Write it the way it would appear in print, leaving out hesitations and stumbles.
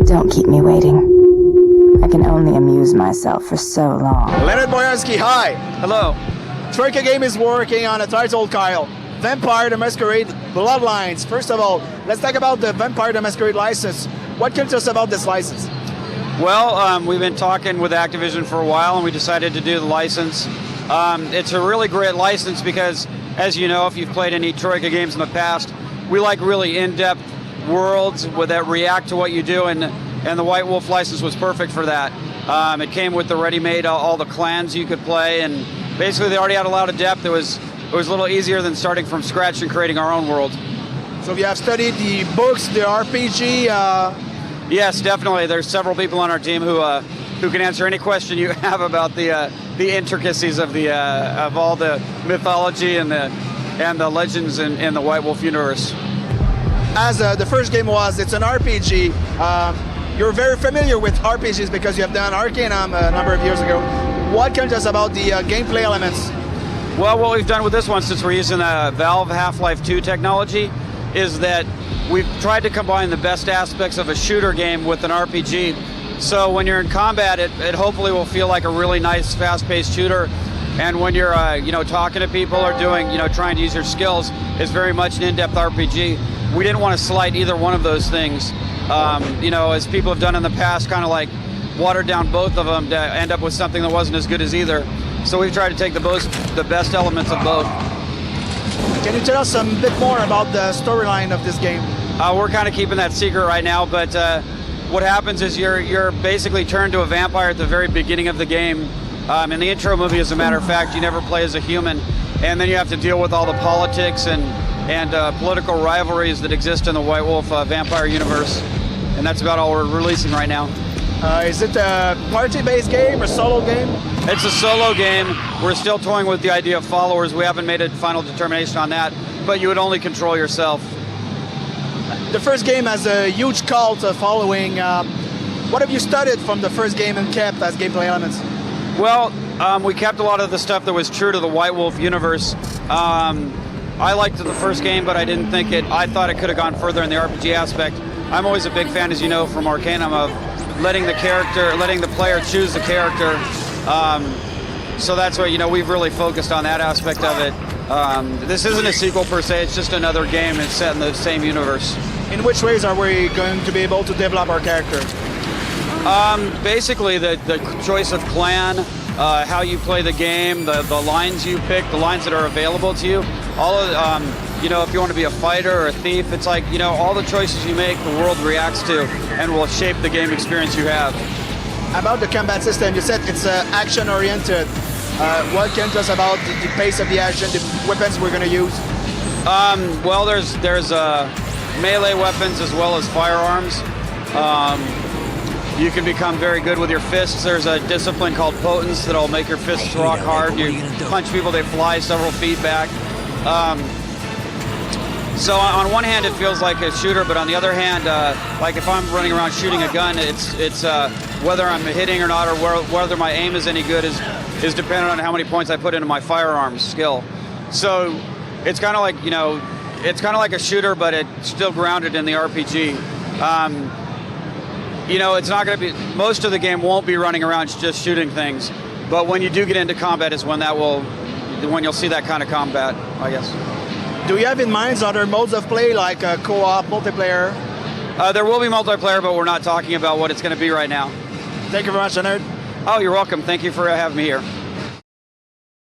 Don't keep me waiting. I can only amuse myself for so long. Leonard Boyardsky, hi. Hello. Troika Games is working on a title, Kyle. Vampire The Masquerade, Bloodlines. First of all, let's talk about the Vampire The Masquerade license. What can you tell us about this license? Well, we've been talking with Activision for a while, and we decided to do the license. It's a really great license because, as you know, if you've played any Troika games in the past, we like really in-depth worlds that react to what you do, and the White Wolf license was perfect for that. It came with the ready-made, all the clans you could play, and basically they already had a lot of depth. It was a little easier than starting from scratch and creating our own world. So you have studied the books, the RPG? Yes, definitely. There's several people on our team who can answer any question you have about the intricacies of all the mythology and the legends in the White Wolf universe. As the first game was, it's an RPG. You're very familiar with RPGs because you have done Arcanum a number of years ago. What can you tell us about the gameplay elements? Well, what we've done with this one, since we're using the Valve Half-Life 2 technology, is that we've tried to combine the best aspects of a shooter game with an RPG. So when you're in combat, it hopefully will feel like a really nice, fast-paced shooter. And when you're talking to people or trying to use your skills, it's very much an in-depth RPG. We didn't want to slight either one of those things. As people have done in the past, kind of like watered down both of them to end up with something that wasn't as good as either. So we've tried to take the best elements of both. Can you tell us a bit more about the storyline of this game? We're kind of keeping that secret right now, but what happens is you're basically turned to a vampire at the very beginning of the game. In the intro movie, as a matter of fact, you never play as a human, and then you have to deal with all the politics and political rivalries that exist in the White Wolf vampire universe, and that's about all we're releasing right now. Is it a party-based game or solo game? It's a solo game. We're still toying with the idea of followers. We haven't made a final determination on that, but you would only control yourself. The first game has a huge cult following. What have you studied from the first game and kept as gameplay elements? Well, we kept a lot of the stuff that was true to the White Wolf universe. I liked the first game, but I didn't think I thought it could have gone further in the RPG aspect. I'm always a big fan, as you know, from Arcanum, of letting the player choose the character. So that's what, we've really focused on that aspect of it. This isn't a sequel per se, it's just another game. It's set in the same universe. In which ways are we going to be able to develop our character? Basically, the choice of clan, how you play the game, the lines you pick, the lines that are available to you, all of, if you want to be a fighter or a thief, it's like, all the choices you make, the world reacts to and will shape the game experience you have. About the combat system, you said it's action-oriented. What can you tell us about the pace of the action, the weapons we're going to use? Well, there's melee weapons as well as firearms. You can become very good with your fists. There's a discipline called potence that'll make your fists rock hard. You punch people, they fly several feet back. So on one hand, it feels like a shooter, but on the other hand, like if I'm running around shooting a gun, it's whether I'm hitting or not, or whether my aim is any good is dependent on how many points I put into my firearms skill. So it's kind of like it's kind of like a shooter, but it's still grounded in the RPG. It's not going to be, most of the game won't be running around just shooting things, but when you do get into combat is when you'll see that kind of combat, I guess. Do you have in mind other modes of play, like co-op, multiplayer? There will be multiplayer, but we're not talking about what it's going to be right now. Thank you very much, Leonard. Oh, you're welcome. Thank you for having me here.